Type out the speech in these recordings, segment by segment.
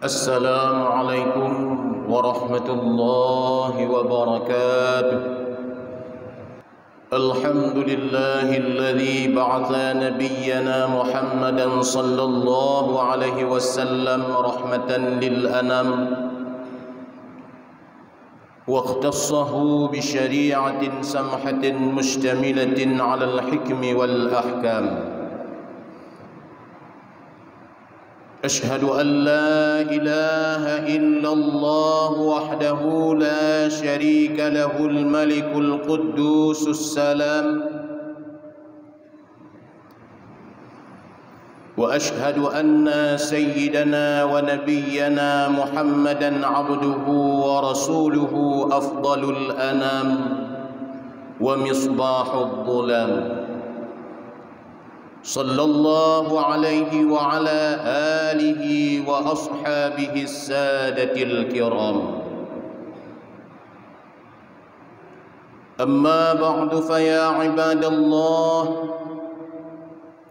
السلام عليكم ورحمة الله وبركاته. الحمد لله الذي بعث نبينا محمدا صلى الله عليه وسلم رحمة للأنام واختصه بشريعة سمحة مشتملة على الحكم والأحكام. أشهد أن لا إله إلا الله وحده لا شريك له الملك القدوس السلام، وأشهد أن سيدنا ونبينا محمدا عبده ورسوله أفضل الأنام ومصباح الظلام، صلى الله عليه وعلى آله وأصحابه السادة الكرام. أما بعد فيا عباد الله،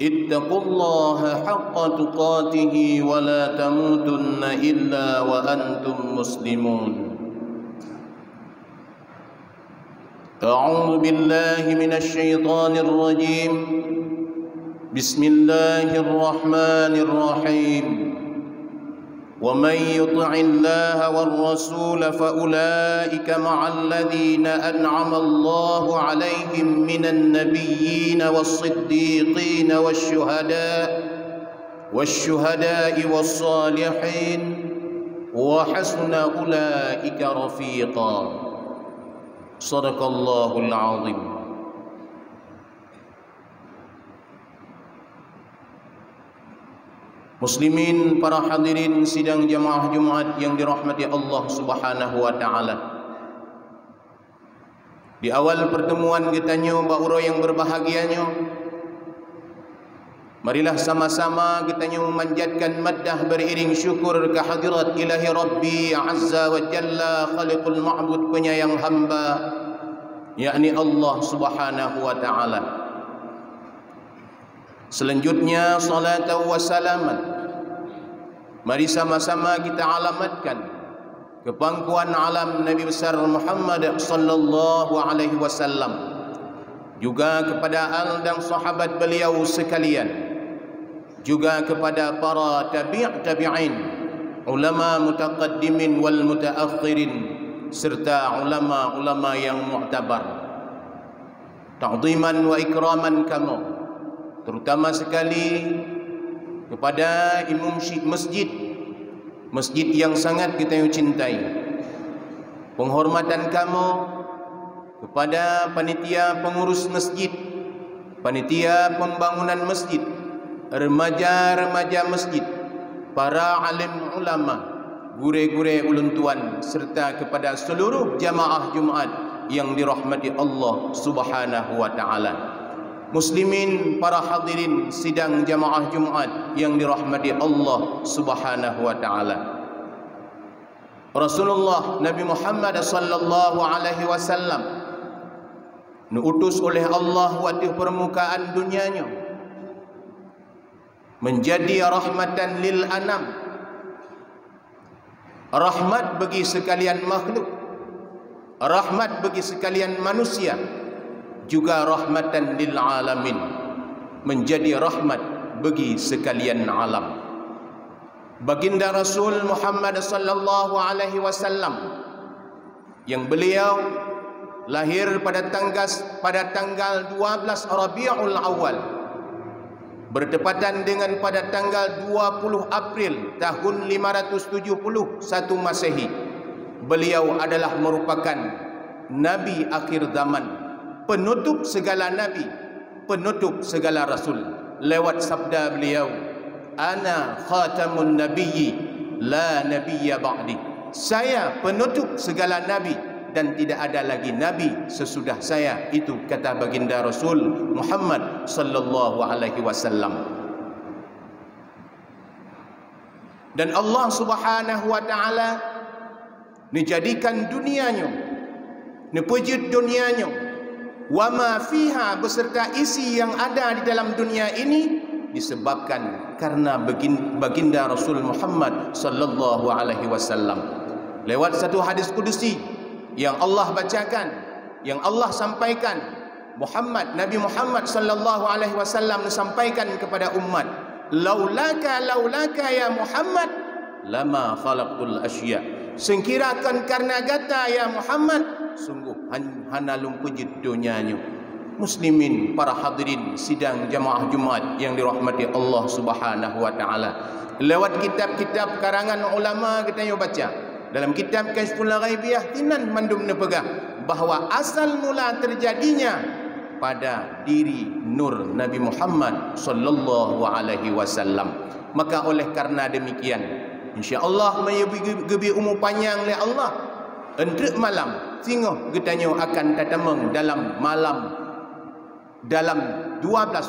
اتقوا الله حق تقاته ولا تموتن إلا وأنتم مسلمون. أعوذ بالله من الشيطان الرجيم. بسم الله الرحمن الرحيم. ومن يطع الله والرسول فأولئك مع الذين أنعم الله عليهم من النبيين والصديقين والشهداء والصالحين وحسن أولئك رفيقا. صدق الله العظيم. Muslimin, para hadirin sidang jamaah Jumat yang dirahmati Allah Subhanahu wa taala. Di awal pertemuan kita bauro yang berbahagianya, marilah sama-sama kita memanjatkan maddah beriring syukur kehadirat Ilahi Rabbi Azza wa Jalla, khaliqul ma'bud, penyayang hamba, yakni Allah Subhanahu wa taala. Selanjutnya salat wa salaman, mari sama-sama kita alamatkan ke pangkuan alam Nabi besar Muhammad sallallahu alaihi wasallam, juga kepada al dan sahabat beliau sekalian, juga kepada para tabi'in, ulama mutaqaddimin wal mutaakhirin, serta ulama-ulama yang mu'tabar. Ta'ziman wa ikraman kamu, terutama sekali kepada imam masjid yang sangat kita cintai. Penghormatan kamu kepada panitia pengurus masjid, panitia pembangunan masjid, remaja-remaja masjid, para alim ulama, gure-gure ulun tuan, serta kepada seluruh jamaah Jumat yang dirahmati Allah Subhanahu wa taala. Muslimin, para hadirin sidang jamaah Jumat yang dirahmati Allah Subhanahu wa taala. Rasulullah Nabi Muhammad sallallahu alaihi wasallam diutus oleh Allah di permukaan dunianya menjadi rahmatan lil anam, rahmat bagi sekalian makhluk, rahmat bagi sekalian manusia, juga rahmatan lil alamin, menjadi rahmat bagi sekalian alam. Baginda Rasul Muhammad sallallahu alaihi wasallam yang beliau lahir pada tanggal 12 Rabiul Awal, bertepatan dengan pada tanggal 20 April tahun 571 Masehi. Beliau adalah merupakan nabi akhir zaman, penutup segala nabi, penutup segala rasul. Lewat sabda beliau, ana khatamun nabiyyi la nabiyya ba'di, saya penutup segala nabi dan tidak ada lagi nabi sesudah saya. Itu kata baginda Rasul Muhammad sallallahu alaihi wasallam. Dan Allah Subhanahu wa taala dijadikan dunianya, nepujud dunianya, wa ma fiha, beserta isi yang ada di dalam dunia ini, disebabkan karena baginda Rasul Muhammad sallallahu alaihi wasallam. Lewat satu hadis kudusi yang Allah bacakan, yang Allah sampaikan, Nabi Muhammad sallallahu alaihi wasallam sampaikan kepada umat, laulaka ya Muhammad lama khalaqtul asya. Sengkirakan karena gata ya Muhammad, sungguh hana lumpujit dunianya. Muslimin, para hadirin sidang jamaah Jumaat yang dirahmati Allah Subhanahu wa taala. Lewat kitab-kitab karangan ulama kita yo baca. Dalam kitab Kashful Ghaibiyah tinan mandum nepegah bahawa asal mula terjadinya pada diri nur Nabi Muhammad sallallahu alaihi wasallam. Maka oleh karena demikian, insya-Allah gebi umur panjang oleh Allah. Entre malam singgoh getanyo akan tatameng dalam 12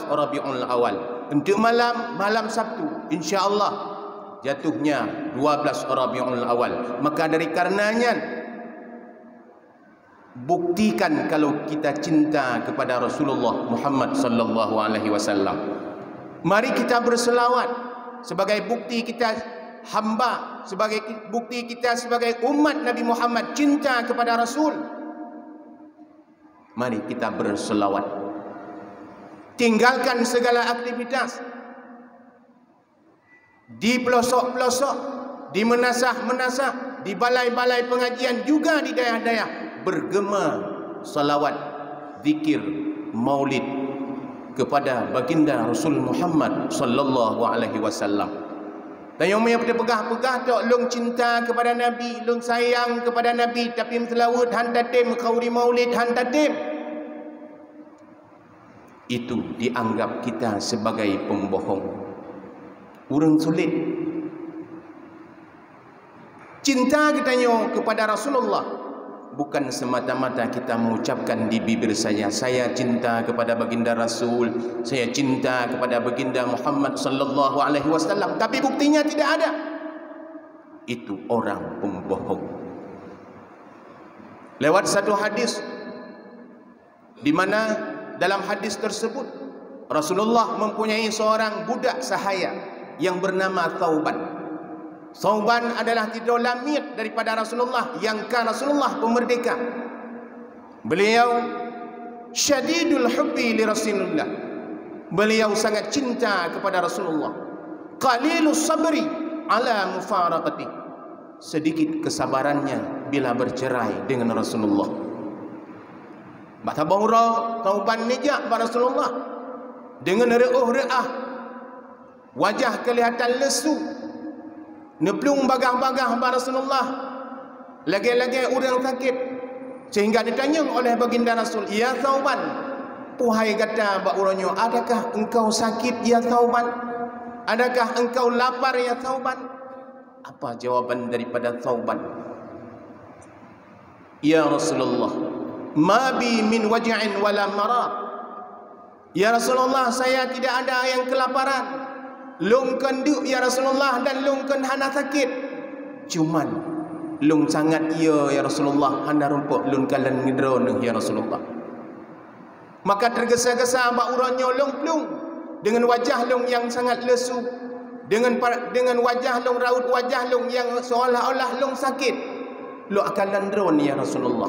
Rabiul Awal. Untuk malam Sabtu insya-Allah jatuhnya 12 Rabiul Awal. Maka dari karenanya buktikan kalau kita cinta kepada Rasulullah Muhammad sallallahu alaihi wasallam. Mari kita berselawat sebagai bukti kita hamba, sebagai bukti kita sebagai umat Nabi Muhammad cinta kepada Rasul. Mari kita berselawat. Tinggalkan segala aktivitas di pelosok-pelosok, di menasah-menasah, di balai-balai pengajian, juga di daerah-daerah bergema salawat, zikir, maulid kepada baginda Rasul Muhammad sallallahu alaihi wasallam. Dan yang punya pegah-pegah tok long cinta kepada Nabi, long sayang kepada Nabi, tapi selawat hantatim qauri maulid hantatim, itu dianggap kita sebagai pembohong. Urang sulit. Cinta kita kepada Rasulullah bukan semata-mata kita mengucapkan di bibir saya cinta kepada baginda Rasul, saya cinta kepada baginda Muhammad sallallahu alaihi wasallam, tapi buktinya tidak ada. Itu orang pembohong. Lewat satu hadis di mana dalam hadis tersebut Rasulullah mempunyai seorang budak sahaya yang bernama Thauban. Thauban adalah tidur lamid daripada Rasulullah yang Rasulullah pemerdeka. Beliau syadidul hubbi li Rasulullah. Beliau sangat cinta kepada Rasulullah. Qalilus sabri ala mufaraqati. Sedikit kesabarannya bila bercerai dengan Rasulullah. Mata bahura Thauban nejak pada Rasulullah dengan reuh-reah, wajah kelihatan lesu, neplung bagah-bagah pada Rasulullah, lagi-lagi orang sakit, sehingga ditanya oleh baginda Rasul, ya Thauban, puhai kata bahurannya, adakah engkau sakit ya Thauban? Adakah engkau lapar ya Thauban? Apa jawaban daripada Thauban? Ya Rasulullah, ma bi min waj'in wala marad. Ya Rasulullah, saya tidak ada yang kelaparan. Lung kenduk ya Rasulullah, dan lung ken hana sakit. Cuman lung sangat ya Rasulullah, hana rumpuk lung kalan ngidron ya Rasulullah. Maka tergesa-gesa baurannya lung-lung dengan wajah lung yang sangat lesu, dengan wajah lung, raut wajah lung yang seolah-olah lung sakit. Lu akan landron ya Rasulullah.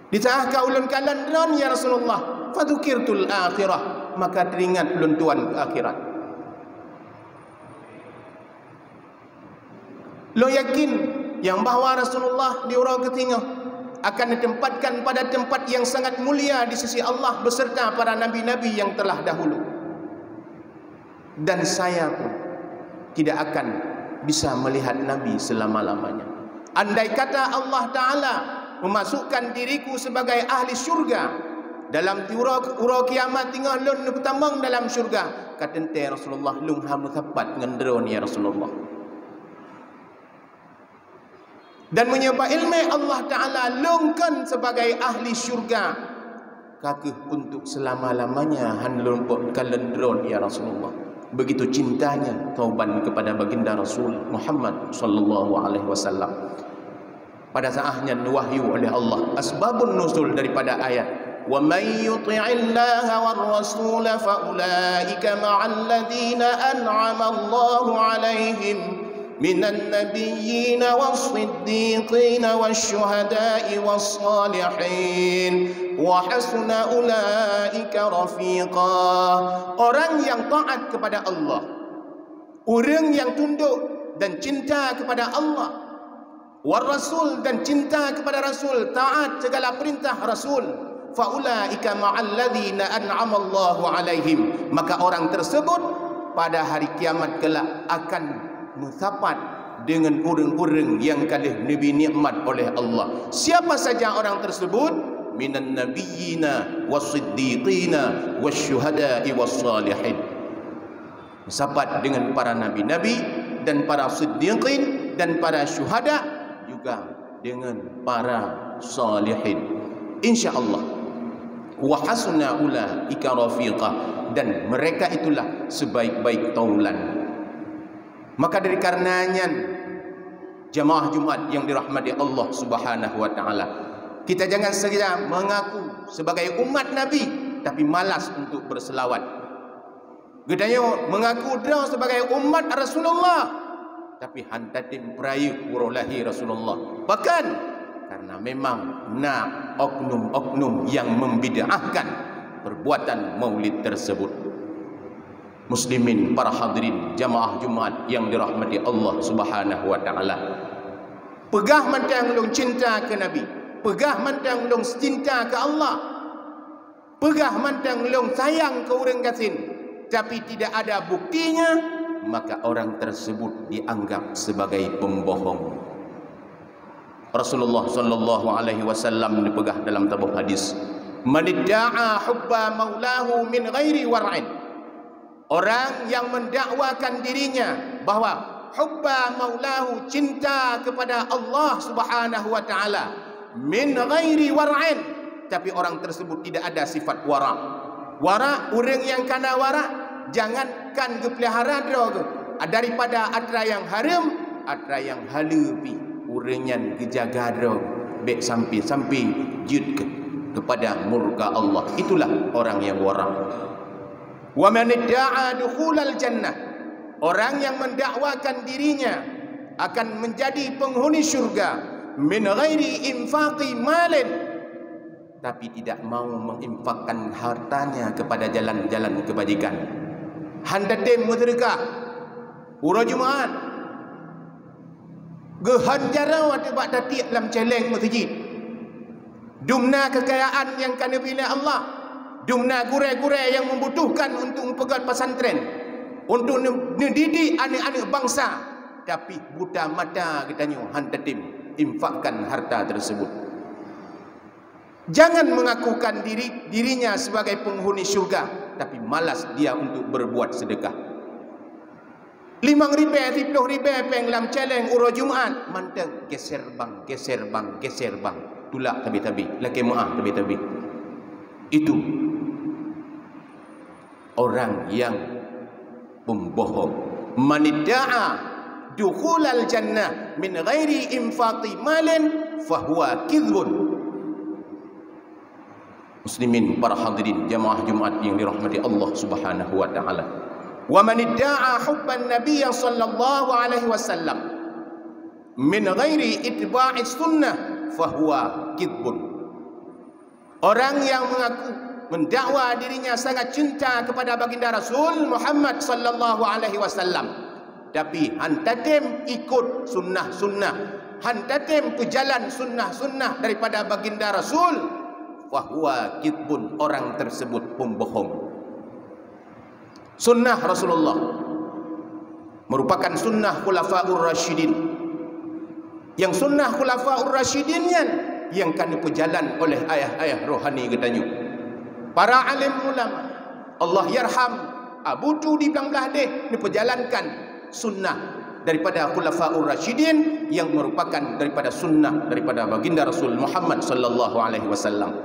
Di saat kau ulun kalan dron ya Rasulullah, fadzukirtul akhirah, maka teringat ulun tuan akhirat. Lo yakin yang bahawa Rasulullah di urang ketingah akan ditempatkan pada tempat yang sangat mulia di sisi Allah beserta para nabi-nabi yang telah dahulu. Dan saya pun tidak akan bisa melihat Nabi selama-lamanya. Andai kata Allah Ta'ala memasukkan diriku sebagai ahli syurga dalam urau kiamat tinggal lun pertamang dalam syurga, kata Rasulullah, lung hamu tepat ngendron ya Rasulullah. Dan menyebab ilmu Allah Ta'ala lungkan sebagai ahli syurga kakih untuk selama-lamanya hanlun kalendron ya Rasulullah. Begitu cintanya Thauban kepada baginda Rasul Muhammad sallallahu alaihi wasallam. Pada saatnya wahyu oleh Allah asbabun nuzul daripada ayat wa may yuti'illaha war rasul fa ulaika ma'al ladzina an'ama Allahu 'alaihim minan nabiyyin was-siddiqin wasyuhada'i was-salihin wa hasuna ulaika rafiqa. Orang yang taat kepada Allah, orang yang tunduk dan cinta kepada Allah, war rasul dan cinta kepada Rasul, taat segala perintah Rasul, faulaika ma'al ladzina an'ama Allahu 'alaihim, maka orang tersebut pada hari kiamat kelak akan musapat dengan orang-orang yang kalih Nabi nikmat oleh Allah. Siapa saja orang tersebut? Minan nabiyyina was-siddiqina wasyuhada'i was-salihin. Musapat dengan para nabi-nabi dan para siddiqin dan para syuhada, juga dengan para salihin, insyaallah. Wa hasuna ulaika rafiqa, dan mereka itulah sebaik-baik taulan. Maka dari karenanya jamaah Jumat yang dirahmati Allah Subhanahu wa taala, kita jangan saja mengaku sebagai umat Nabi tapi malas untuk berselawat. Gedanya mengaku dia sebagai umat Rasulullah tapi hantatin peraya urulahi Rasulullah. Bahkan karena memang nak oknum-oknum yang membid'ahkan perbuatan maulid tersebut. Muslimin, para hadirin jamaah Jumat yang dirahmati Allah Subhanahu wa taala, pegah mantang long cinta ke Nabi, pegah mantang long cinta ke Allah, pegah mantang long sayang ke orang kasin, tapi tidak ada buktinya, maka orang tersebut dianggap sebagai pembohong. Rasulullah sallallahu alaihi wasallam dipegah dalam tabuh hadis, man idda'a hubba maulahu min ghairi war'in. Orang yang mendakwakan dirinya bahwa hubba maulahu, cinta kepada Allah Subhanahu wa taala, min ghairi war'in, tapi orang tersebut tidak ada sifat wara. Wara, orang yang kana wara, jangankan kepelihara daripada atra yang haram, atra yang halapi, orang yang kejaga baik sampai jid kepada murka Allah. Itulah orang yang wara. Wa man idda'a dukhulal jannah, orang yang mendakwakan dirinya akan menjadi penghuni syurga, min ghairi infaqi malin, tapi tidak mau menginfakkan hartanya kepada jalan-jalan kebajikan. Handatim mudrika ura Jumaat gehanjara waktu bak tatiak dalam celeng masjid, dumna kekayaan yang kana bila Allah, dumna gurai-gurai yang membutuhkan untuk pegat pesantren, untuk mendidik anak-anak bangsa, tapi buta mata katanya hantatim infakkan harta tersebut. Jangan mengakukan dirinya sebagai penghuni syurga, tapi malas dia untuk berbuat sedekah. 5 ribu, 10 ribu peng lam celeng uro Jumaat, manteng geser bang, geser bang, geser bang, tulak tabi-tabi, laki maaf tabi-tabi. Itu orang yang pembohong. Man idda'a dukhulal jannah min ghairi infaqi malin fahuwa kidhbun. Muslimin, para hadirin jamaah Jumat yang dirahmati Allah Subhanahu wa taala. Wa man idda'a hubban nabiy sallallahu alaihi wasallam min ghairi itba'i sunnah fahuwa kidhbun. Orang yang mengaku mendakwa dirinya sangat cinta kepada baginda Rasul Muhammad sallallahu alaihi wasallam, tapi hantatim ikut sunnah-sunnah, hantatim ke jalan sunnah-sunnah daripada baginda Rasul, fahuwa kidbun, orang tersebut pembohong. Sunnah Rasulullah merupakan sunnah khulafaur rasyidin, yang sunnah khulafaur rasyidin yang kan diperjalan oleh ayah-ayah rohani katanya, para alim ulama. Allah yarham Abu Tu di belah deh diperjalankan sunnah daripada khulafaur rasyidin yang merupakan daripada sunnah daripada baginda Rasul Muhammad sallallahu alaihi wasallam.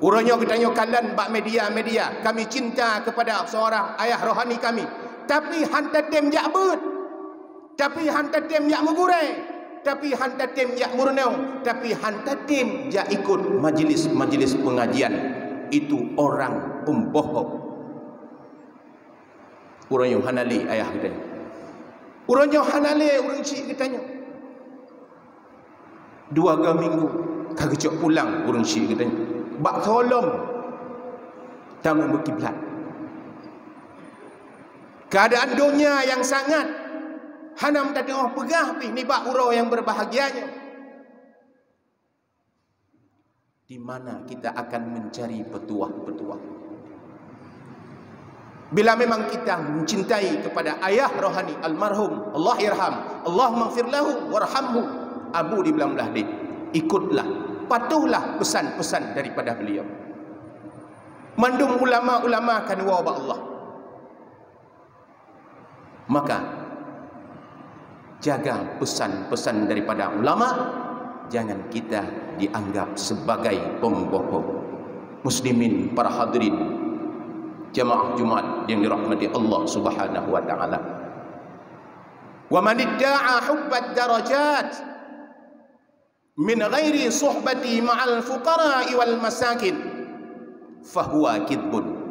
Urangnya katanya kalian bak media-media, kami cinta kepada seorang ayah rohani kami, tapi hantatim jak bet, tapi hantatim jak mengurai, tapi hantatim jak murnau, tapi hantatim jak ikut majlis-majlis pengajian. itu orang pembohong. Orang yang hanali ayah kita. Orang yang hanali orang cik katanya. 2 minggu kagak pulang orang cik katanya. Bak tolong tamu berkiblat. Keadaan dunia yang sangat hanam tadi pegah pi ni bak urau yang berbahagianya. Di mana kita akan mencari petuah-petuah? Bila memang kita mencintai kepada ayah rohani almarhum, Allah irham, Allah maghfir lahu warhamhu, Abu di belah dia, ikutlah, patuhlah pesan-pesan daripada beliau. Mandum ulama-ulama kan wa Allah. Maka jaga pesan-pesan daripada ulama, jangan kita dianggap sebagai pembohong. Muslimin, para hadirin jamaah Jumat yang dirahmati Allah Subhanahu wa taala. Wa man idda'a hubbat darajat min ghairi suhbati ma'al fuqara'i wal masakin fahuwa kidbun.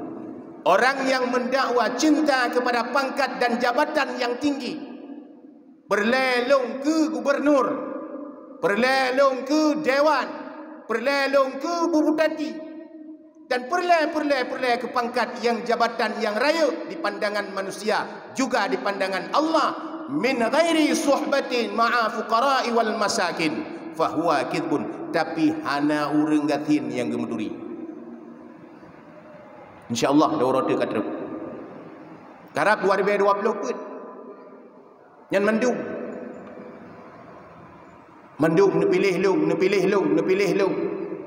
Orang yang mendakwa cinta kepada pangkat dan jabatan yang tinggi, berlelong ke gubernur, berlelong ke dewan, berlelong ke bupati, dan perle ke pangkat yang jabatan yang raya di pandangan manusia, juga di pandangan Allah, min ghairi suhbatin ma'a fuqara'i wal masakin fahuwa kidbun. Tapi hana urang gatin yang gemeduri. InsyaAllah daurah dia kata karab 2020 pun yang mendung nepilih lu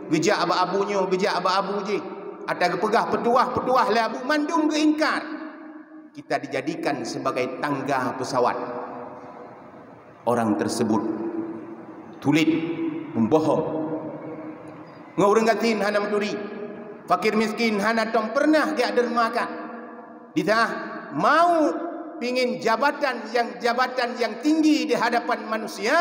gejak abu-abunya, gejak abu-abu je ada kepegah petuah lah abu mandum ke ingkar. Kita dijadikan sebagai tangga pesawat. Orang tersebut tulit membohong, ngurang gatin hana menturi, fakir miskin hana tong pernah dia dermakan. Dia mau pingin jabatan yang tinggi di hadapan manusia,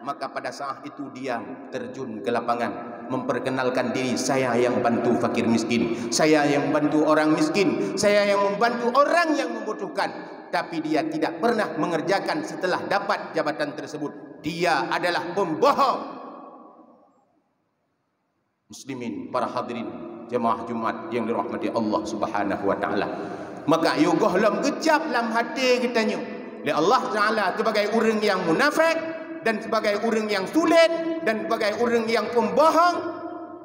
maka pada saat itu dia terjun ke lapangan memperkenalkan diri, saya yang bantu fakir miskin, saya yang bantu orang miskin, saya yang membantu orang yang membutuhkan. Tapi dia tidak pernah mengerjakan setelah dapat jabatan tersebut. Dia adalah pembohong. Muslimin, para hadirin jemaah Jumat yang dirahmati Allah Subhanahu wa taala. Maka yogoh lam gejap lam hati kita nyu li Allah taala sebagai orang yang munafik dan sebagai orang yang sulit dan sebagai orang yang pembohong.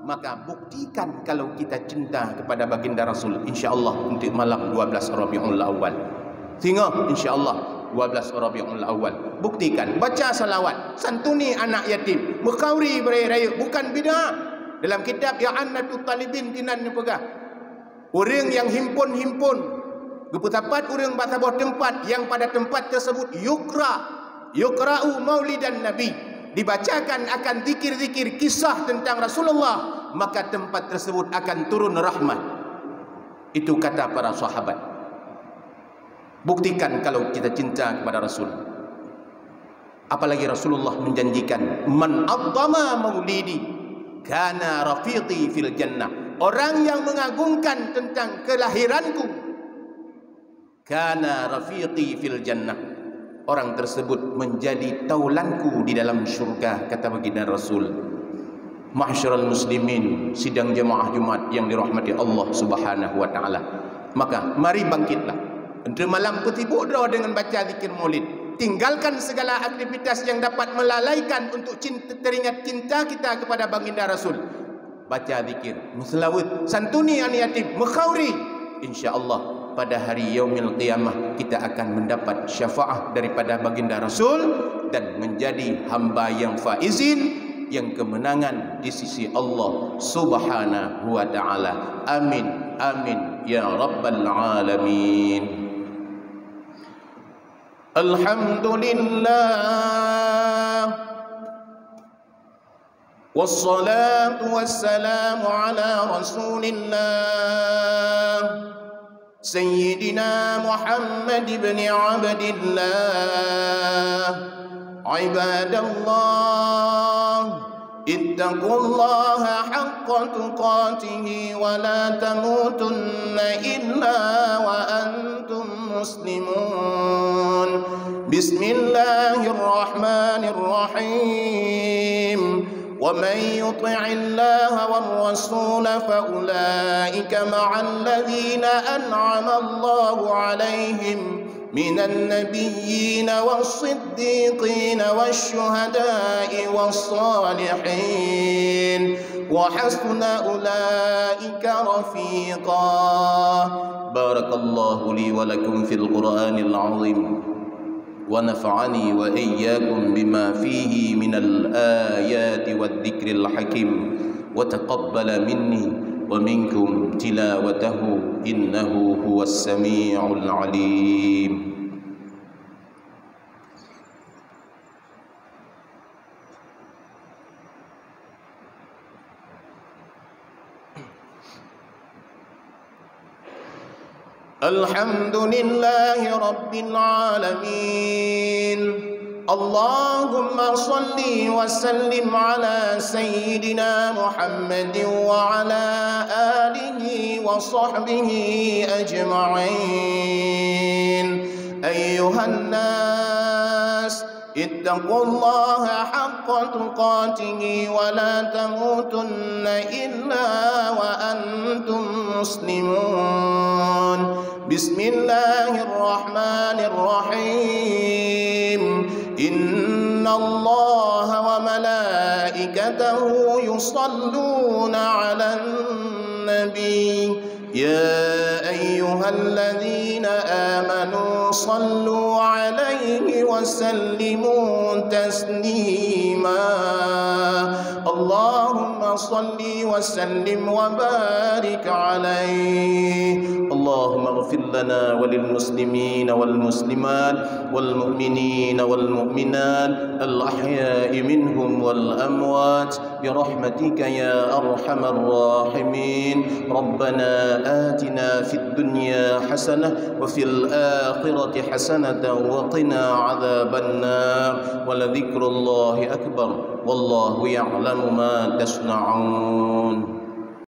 Maka buktikan kalau kita cinta kepada baginda Rasul, insyaallah untuk malam 12 Rabiul Awal. Sehingga insyaallah 12 Rabiul Awal buktikan baca salawat, santuni anak yatim, mengkauri berai-raya, bukan bid'ah. Dalam kitab I'anatul Talibin tinan ni pegah. Orang yang himpun geputapat orang batabah tempat yang pada tempat tersebut yukra'u maulidan Nabi, dibacakan akan zikir-zikir kisah tentang Rasulullah, maka tempat tersebut akan turun rahmat. Itu kata para sahabat. Buktikan kalau kita cinta kepada Rasul. Apalagi Rasulullah menjanjikan, man addama maulidi kana rafiqi fil jannah. Orang yang mengagungkan tentang kelahiranku, kana rafiqi fil jannah, orang tersebut menjadi taulanku di dalam syurga, kata baginda Rasul. Ma'syiral muslimin, sidang jemaah Jumat yang dirahmati Allah Subhanahu wa taala. Maka mari bangkitlah. Entre malam ketibuk dah dengan baca zikir Maulid. Tinggalkan segala aktivitas yang dapat melalaikan untuk teringat cinta kita kepada baginda Rasul. Baca zikir, selawat, santuni anak yatim, mengkhauri. InsyaAllah pada hari yaumil qiyamah kita akan mendapat syafaat daripada baginda Rasul dan menjadi hamba yang faizin, yang kemenangan di sisi Allah Subhanahu wa taala. Amin amin ya rabbal alamin. Alhamdulillah wassalatu wassalamu ala Rasulillah Sayyidina Muhammad ibn Abdillah. Ibadallah اتقوا الله حق تقاته ولا تموتن إلا وأنتم مسلمون. بسم الله الرحمن الرحيم. ومن يطع الله والرسول فأولئك مع الذين أنعم الله عليهم من النبيين والصديقين والشهداء والصالحين وحسن أولئك رفيقا. بارك الله لي ولكم في القرآن العظيم ونفعني وإياكم بما فيه من الآيات والذكر الحكيم وتقبل مني ومنكم تلاوته إنه هو السميع العليم. الحمد لله رب العالمين. اللهم صل وسلم على سيدنا محمد وعلى آله وصحبه أجمعين. أيها الناس اتقوا الله حق تقاته ولا تموتن إلا وأنتم مسلمون. بسم الله الرحمن الرحيم. إن الله وملائكته يصلون على النبي يا أيها الذين آمنوا صلوا عليه وسلموا تسليما. اللهم صل وسلم وبارك عليه. اللهم اغفر لنا وللمسلمين والمسلمات والمؤمنين والمؤمنات الأحياء منهم والأموات برحمتك يا أرحم الراحمين. ربنا آتنا في الدنيا حسنة وفي الآخرة حسنة وقنا عذاب النار. ولذكر الله أكبر والله يعلم ما تصنعون.